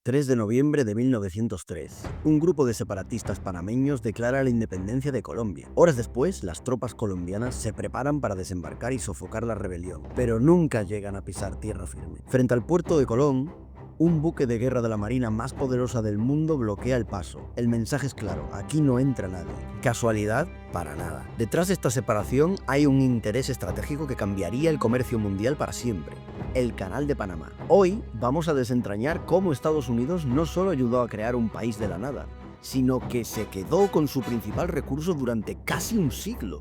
3 de noviembre de 1903. Un grupo de separatistas panameños declara la independencia de Colombia. Horas después, las tropas colombianas se preparan para desembarcar y sofocar la rebelión, pero nunca llegan a pisar tierra firme. Frente al puerto de Colón, un buque de guerra de la marina más poderosa del mundo bloquea el paso. El mensaje es claro, aquí no entra nadie. ¿Casualidad? Para nada. Detrás de esta separación hay un interés estratégico que cambiaría el comercio mundial para siempre: el Canal de Panamá. Hoy vamos a desentrañar cómo Estados Unidos no solo ayudó a crear un país de la nada, sino que se quedó con su principal recurso durante casi un siglo,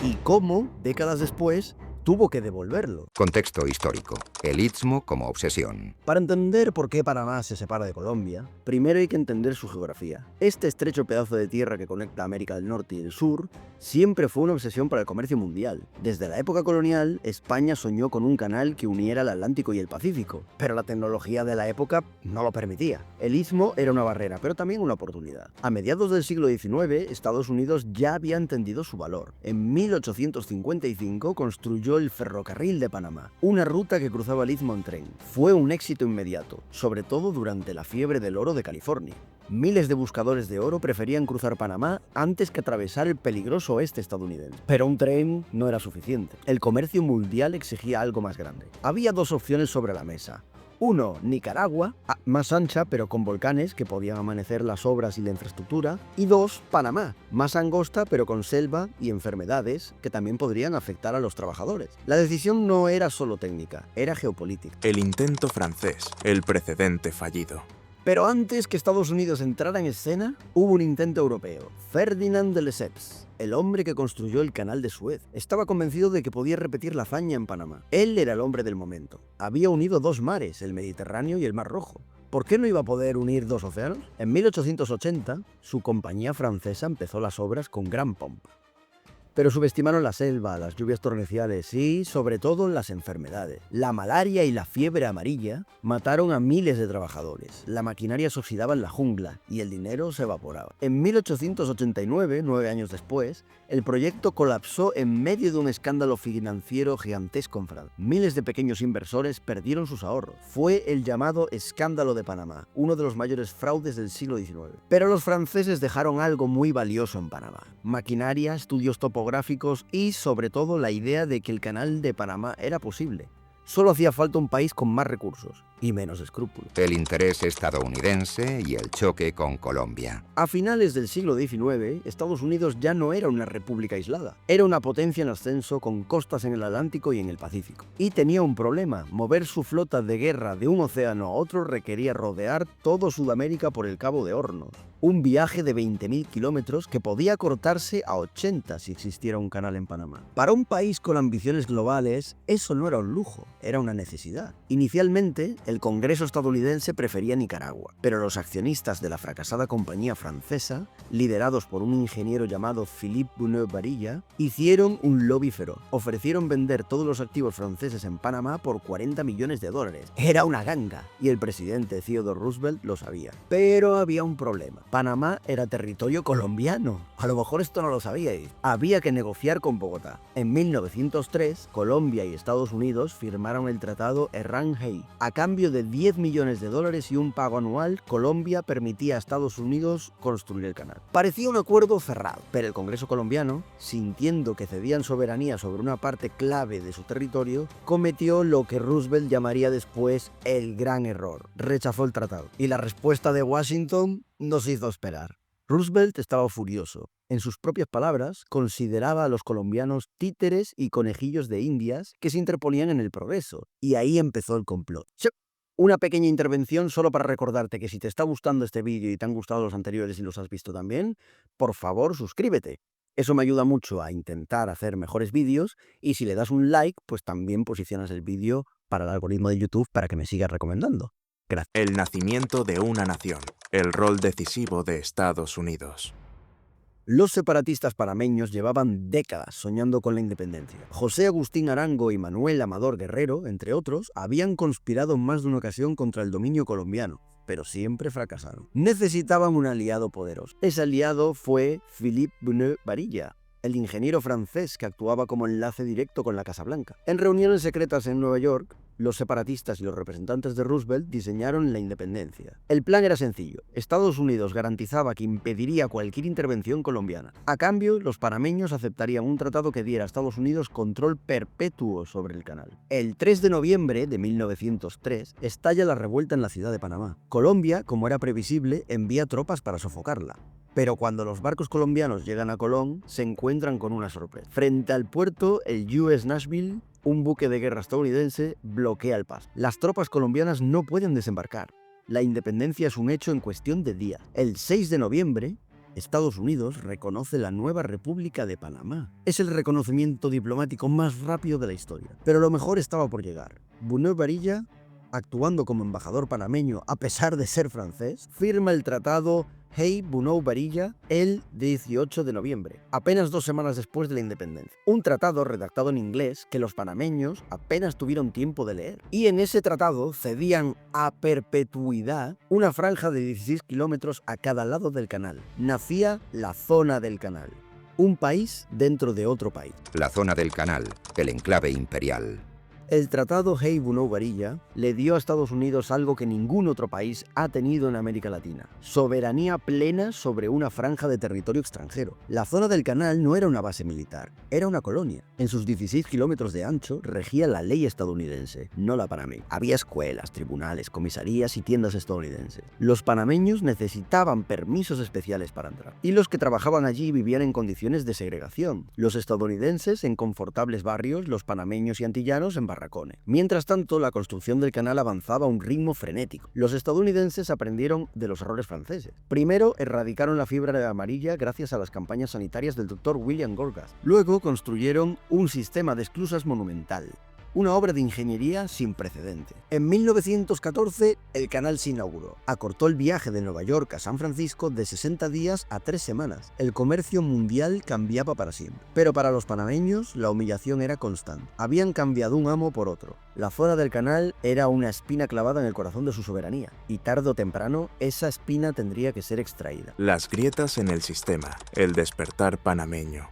y cómo, décadas después, tuvo que devolverlo. Contexto histórico. El istmo como obsesión. Para entender por qué Panamá se separa de Colombia, primero hay que entender su geografía. Este estrecho pedazo de tierra que conecta América del Norte y el Sur siempre fue una obsesión para el comercio mundial. Desde la época colonial, España soñó con un canal que uniera el Atlántico y el Pacífico, pero la tecnología de la época no lo permitía. El istmo era una barrera, pero también una oportunidad. A mediados del siglo XIX, Estados Unidos ya había entendido su valor. En 1855 construyó el ferrocarril de Panamá, una ruta que cruzaba el istmo en tren. Fue un éxito inmediato, sobre todo durante la fiebre del oro de California. Miles de buscadores de oro preferían cruzar Panamá antes que atravesar el peligroso oeste estadounidense. Pero un tren no era suficiente. El comercio mundial exigía algo más grande. Había dos opciones sobre la mesa. 1. Nicaragua, más ancha pero con volcanes que podían amanecer las obras y la infraestructura. Y 2. Panamá, más angosta pero con selva y enfermedades que también podrían afectar a los trabajadores. La decisión no era solo técnica, era geopolítica. El intento francés, el precedente fallido. Pero antes que Estados Unidos entrara en escena, hubo un intento europeo. Ferdinand de Lesseps, el hombre que construyó el canal de Suez, estaba convencido de que podía repetir la hazaña en Panamá. Él era el hombre del momento. Había unido dos mares, el Mediterráneo y el Mar Rojo. ¿Por qué no iba a poder unir dos océanos? En 1880, su compañía francesa empezó las obras con gran pompa. Pero subestimaron la selva, las lluvias torrenciales y, sobre todo, las enfermedades. La malaria y la fiebre amarilla mataron a miles de trabajadores. La maquinaria se oxidaba en la jungla y el dinero se evaporaba. En 1889, 9 años después, el proyecto colapsó en medio de un escándalo financiero gigantesco en Francia. Miles de pequeños inversores perdieron sus ahorros. Fue el llamado Escándalo de Panamá, uno de los mayores fraudes del siglo XIX. Pero los franceses dejaron algo muy valioso en Panamá: maquinaria, estudios topográficos y, sobre todo, la idea de que el canal de Panamá era posible. Solo hacía falta un país con más recursos y menos escrúpulos. El interés estadounidense y el choque con Colombia. A finales del siglo XIX, Estados Unidos ya no era una república aislada. Era una potencia en ascenso con costas en el Atlántico y en el Pacífico. Y tenía un problema: mover su flota de guerra de un océano a otro requería rodear todo Sudamérica por el Cabo de Hornos. Un viaje de 20.000 kilómetros que podía cortarse a 80 si existiera un canal en Panamá. Para un país con ambiciones globales, eso no era un lujo, era una necesidad. Inicialmente, el Congreso estadounidense prefería Nicaragua, pero los accionistas de la fracasada compañía francesa, liderados por un ingeniero llamado Philippe Bonneau-Barilla, hicieron un lobby feroz. Ofrecieron vender todos los activos franceses en Panamá por $40 millones. Era una ganga, y el presidente Theodore Roosevelt lo sabía. Pero había un problema: Panamá era territorio colombiano. A lo mejor esto no lo sabíais. Había que negociar con Bogotá. En 1903, Colombia y Estados Unidos firmaron el tratado Herrán-Hay. A cambio de $10 millones y un pago anual, Colombia permitía a Estados Unidos construir el canal. Parecía un acuerdo cerrado, pero el Congreso colombiano, sintiendo que cedían soberanía sobre una parte clave de su territorio, cometió lo que Roosevelt llamaría después el gran error: rechazó el tratado. Y la respuesta de Washington nos hizo esperar. Roosevelt estaba furioso. En sus propias palabras, consideraba a los colombianos títeres y conejillos de Indias que se interponían en el progreso. Y ahí empezó el complot. Una pequeña intervención solo para recordarte que si te está gustando este vídeo y te han gustado los anteriores y los has visto también, por favor suscríbete. Eso me ayuda mucho a intentar hacer mejores vídeos, y si le das un like, pues también posicionas el vídeo para el algoritmo de YouTube para que me sigas recomendando. Gracias. El nacimiento de una nación. El rol decisivo de Estados Unidos. Los separatistas panameños llevaban décadas soñando con la independencia. José Agustín Arango y Manuel Amador Guerrero, entre otros, habían conspirado en más de una ocasión contra el dominio colombiano, pero siempre fracasaron. Necesitaban un aliado poderoso. Ese aliado fue Philippe Bonneau-Barilla, el ingeniero francés que actuaba como enlace directo con la Casa Blanca. En reuniones secretas en Nueva York, Los separatistas y los representantes de Roosevelt diseñaron la independencia. El plan era sencillo. Estados Unidos garantizaba que impediría cualquier intervención colombiana. A cambio, los panameños aceptarían un tratado que diera a Estados Unidos control perpetuo sobre el canal. El 3 de noviembre de 1903 estalla la revuelta en la ciudad de Panamá. Colombia, como era previsible, envía tropas para sofocarla. Pero cuando los barcos colombianos llegan a Colón, se encuentran con una sorpresa. Frente al puerto, el USS Nashville, un buque de guerra estadounidense, bloquea el paso. Las tropas colombianas no pueden desembarcar. La independencia es un hecho en cuestión de días. El 6 de noviembre, Estados Unidos reconoce la nueva República de Panamá. Es el reconocimiento diplomático más rápido de la historia. Pero lo mejor estaba por llegar. Bunau Varilla, actuando como embajador panameño a pesar de ser francés, firma el tratado Hay-Bunau Varilla el 18 de noviembre, apenas 2 semanas después de la independencia. Un tratado redactado en inglés que los panameños apenas tuvieron tiempo de leer. Y en ese tratado cedían a perpetuidad una franja de 16 kilómetros a cada lado del canal. Nacía la zona del canal, un país dentro de otro país. La zona del canal, el enclave imperial. El tratado Hay-Bunau Varilla le dio a Estados Unidos algo que ningún otro país ha tenido en América Latina: soberanía plena sobre una franja de territorio extranjero. La zona del canal no era una base militar, era una colonia. En sus 16 kilómetros de ancho regía la ley estadounidense, no la panameña. Había escuelas, tribunales, comisarías y tiendas estadounidenses. Los panameños necesitaban permisos especiales para entrar, y los que trabajaban allí vivían en condiciones de segregación. Los estadounidenses en confortables barrios, los panameños y antillanos en barracones. Mientras tanto, la construcción del canal avanzaba a un ritmo frenético. Los estadounidenses aprendieron de los errores franceses. Primero, erradicaron la fiebre amarilla gracias a las campañas sanitarias del Dr. William Gorgas. Luego, construyeron un sistema de esclusas monumental. Una obra de ingeniería sin precedente. En 1914, el canal se inauguró. Acortó el viaje de Nueva York a San Francisco de 60 días a 3 semanas. El comercio mundial cambiaba para siempre. Pero para los panameños, la humillación era constante. Habían cambiado un amo por otro. La zona del canal era una espina clavada en el corazón de su soberanía. Y tarde o temprano, esa espina tendría que ser extraída. Las grietas en el sistema. El despertar panameño.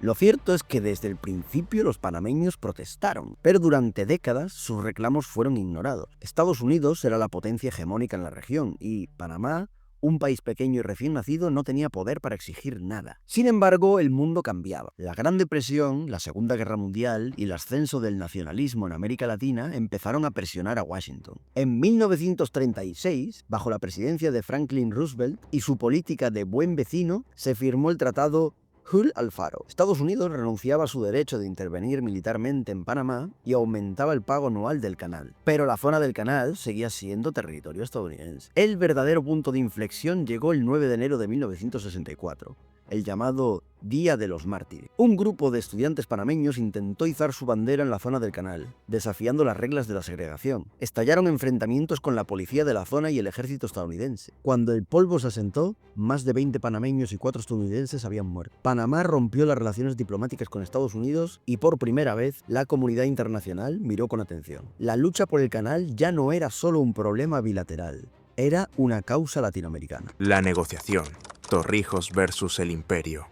Lo cierto es que desde el principio los panameños protestaron, pero durante décadas sus reclamos fueron ignorados. Estados Unidos era la potencia hegemónica en la región y Panamá, un país pequeño y recién nacido, no tenía poder para exigir nada. Sin embargo, el mundo cambiaba. La Gran Depresión, la Segunda Guerra Mundial y el ascenso del nacionalismo en América Latina empezaron a presionar a Washington. En 1936, bajo la presidencia de Franklin Roosevelt y su política de buen vecino, se firmó el tratado Hull-Alfaro. Estados Unidos renunciaba a su derecho de intervenir militarmente en Panamá y aumentaba el pago anual del canal. Pero la zona del canal seguía siendo territorio estadounidense. El verdadero punto de inflexión llegó el 9 de enero de 1964. El llamado Día de los Mártires. Un grupo de estudiantes panameños intentó izar su bandera en la zona del canal, desafiando las reglas de la segregación. Estallaron enfrentamientos con la policía de la zona y el ejército estadounidense. Cuando el polvo se asentó, más de 20 panameños y 4 estadounidenses habían muerto. Panamá rompió las relaciones diplomáticas con Estados Unidos y por primera vez la comunidad internacional miró con atención. La lucha por el canal ya no era solo un problema bilateral, era una causa latinoamericana. La negociación. Torrijos versus el imperio.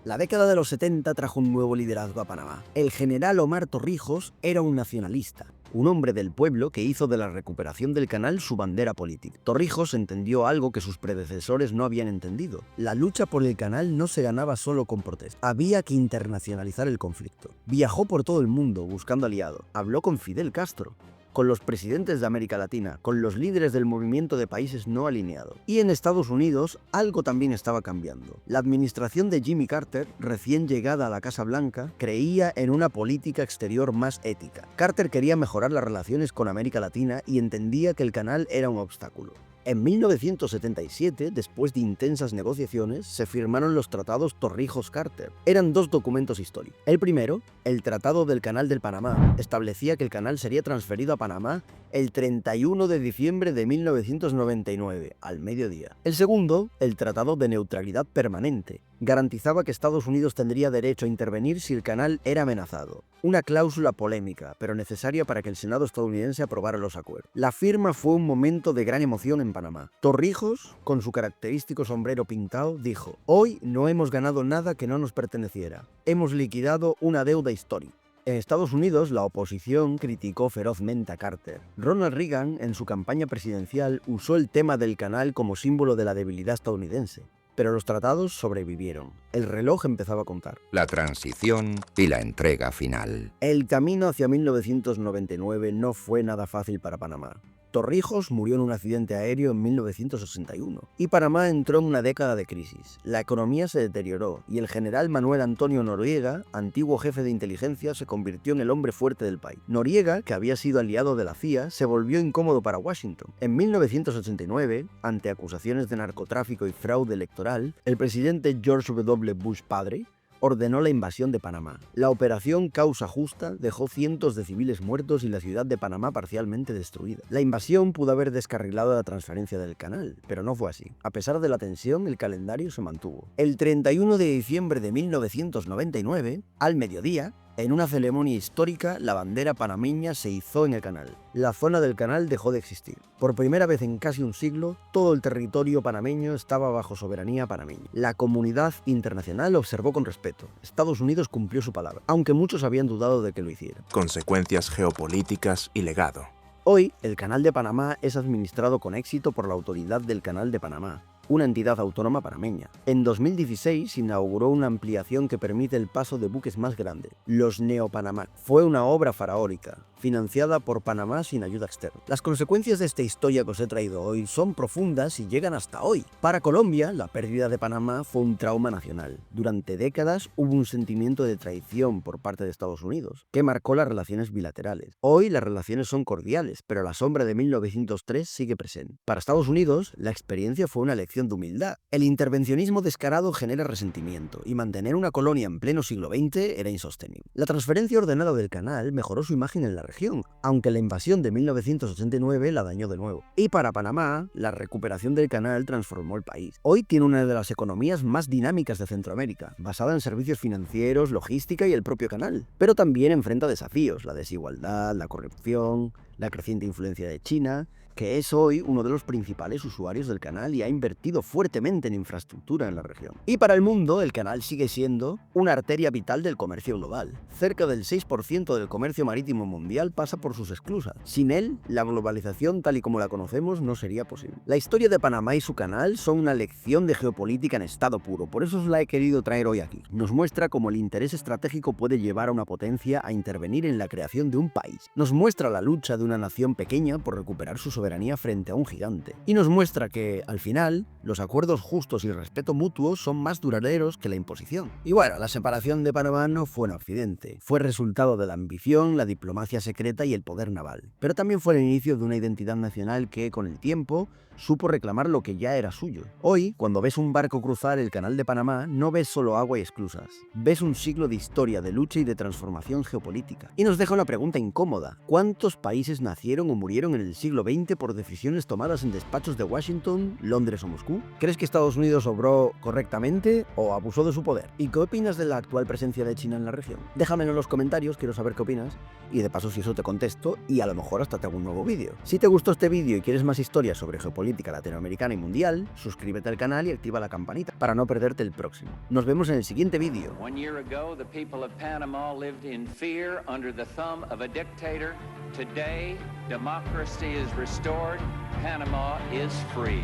La década de los 70 trajo un nuevo liderazgo a Panamá. El general Omar Torrijos era un nacionalista, un hombre del pueblo que hizo de la recuperación del canal su bandera política. Torrijos entendió algo que sus predecesores no habían entendido. La lucha por el canal no se ganaba solo con protestas. Había que internacionalizar el conflicto. Viajó por todo el mundo buscando aliados. Habló con Fidel Castro, con los presidentes de América Latina, con los líderes del movimiento de países no alineados. Y en Estados Unidos, algo también estaba cambiando. La administración de Jimmy Carter, recién llegada a la Casa Blanca, creía en una política exterior más ética. Carter quería mejorar las relaciones con América Latina y entendía que el canal era un obstáculo. En 1977, después de intensas negociaciones, se firmaron los tratados Torrijos-Carter. Eran 2 documentos históricos. El primero, el Tratado del Canal del Panamá, establecía que el canal sería transferido a Panamá el 31 de diciembre de 1999, al mediodía. El segundo, el Tratado de Neutralidad Permanente, garantizaba que Estados Unidos tendría derecho a intervenir si el canal era amenazado. Una cláusula polémica, pero necesaria para que el Senado estadounidense aprobara los acuerdos. La firma fue un momento de gran emoción en Panamá. Torrijos, con su característico sombrero pintado, dijo: «Hoy no hemos ganado nada que no nos perteneciera. Hemos liquidado una deuda histórica». En Estados Unidos, la oposición criticó ferozmente a Carter. Ronald Reagan, en su campaña presidencial, usó el tema del canal como símbolo de la debilidad estadounidense. Pero los tratados sobrevivieron. El reloj empezaba a contar. La transición y la entrega final. El camino hacia 1999 no fue nada fácil para Panamá. Torrijos murió en un accidente aéreo en 1961 y Panamá entró en una década de crisis. La economía se deterioró y el general Manuel Antonio Noriega, antiguo jefe de inteligencia, se convirtió en el hombre fuerte del país. Noriega, que había sido aliado de la CIA, se volvió incómodo para Washington. En 1989, ante acusaciones de narcotráfico y fraude electoral, el presidente George W. Bush padre ordenó la invasión de Panamá. La operación Causa Justa dejó cientos de civiles muertos y la ciudad de Panamá parcialmente destruida. La invasión pudo haber descarrilado la transferencia del canal, pero no fue así. A pesar de la tensión, el calendario se mantuvo. El 31 de diciembre de 1999, al mediodía, en una ceremonia histórica, la bandera panameña se izó en el canal. La zona del canal dejó de existir. Por primera vez en casi un siglo, todo el territorio panameño estaba bajo soberanía panameña. La comunidad internacional observó con respeto. Estados Unidos cumplió su palabra, aunque muchos habían dudado de que lo hiciera. Consecuencias geopolíticas y legado. Hoy, el Canal de Panamá es administrado con éxito por la Autoridad del Canal de Panamá, una entidad autónoma panameña. En 2016 se inauguró una ampliación que permite el paso de buques más grandes, los Neo-Panamax. Fue una obra faraónica, financiada por Panamá sin ayuda externa. Las consecuencias de esta historia que os he traído hoy son profundas y llegan hasta hoy. Para Colombia, la pérdida de Panamá fue un trauma nacional. Durante décadas hubo un sentimiento de traición por parte de Estados Unidos, que marcó las relaciones bilaterales. Hoy las relaciones son cordiales, pero la sombra de 1903 sigue presente. Para Estados Unidos, la experiencia fue una lección de humildad. El intervencionismo descarado genera resentimiento, y mantener una colonia en pleno siglo XX era insostenible. La transferencia ordenada del canal mejoró su imagen en la región, aunque la invasión de 1989 la dañó de nuevo. Y para Panamá, la recuperación del canal transformó el país. Hoy tiene una de las economías más dinámicas de Centroamérica, basada en servicios financieros, logística y el propio canal. Pero también enfrenta desafíos, la desigualdad, la corrupción, la creciente influencia de China, que es hoy uno de los principales usuarios del canal y ha invertido fuertemente en infraestructura en la región. Y para el mundo, el canal sigue siendo una arteria vital del comercio global. Cerca del 6% del comercio marítimo mundial pasa por sus esclusas. Sin él, la globalización tal y como la conocemos no sería posible. La historia de Panamá y su canal son una lección de geopolítica en estado puro, por eso os la he querido traer hoy aquí. Nos muestra cómo el interés estratégico puede llevar a una potencia a intervenir en la creación de un país. Nos muestra la lucha de una nación pequeña por recuperar su soberanía frente a un gigante. Y nos muestra que, al final, los acuerdos justos y el respeto mutuo son más duraderos que la imposición. Y bueno, la separación de Panamá no fue un accidente. Fue resultado de la ambición, la diplomacia secreta y el poder naval. Pero también fue el inicio de una identidad nacional que, con el tiempo, supo reclamar lo que ya era suyo. Hoy, cuando ves un barco cruzar el canal de Panamá, no ves solo agua y esclusas. Ves un siglo de historia, de lucha y de transformación geopolítica. Y nos deja una pregunta incómoda. ¿Cuántos países nacieron o murieron en el siglo XX por decisiones tomadas en despachos de Washington, Londres o Moscú? ¿Crees que Estados Unidos obró correctamente o abusó de su poder? ¿Y qué opinas de la actual presencia de China en la región? Déjamelo en los comentarios, quiero saber qué opinas. Y de paso, si eso te contesto, y a lo mejor hasta te hago un nuevo vídeo. Si te gustó este vídeo y quieres más historias sobre geopolítica latinoamericana y mundial, suscríbete al canal y activa la campanita para no perderte el próximo. Nos vemos en el siguiente vídeo. One year ago, the people of Panama lived in fear under the thumb of a dictator. Today, democracy is restored. Panama is free.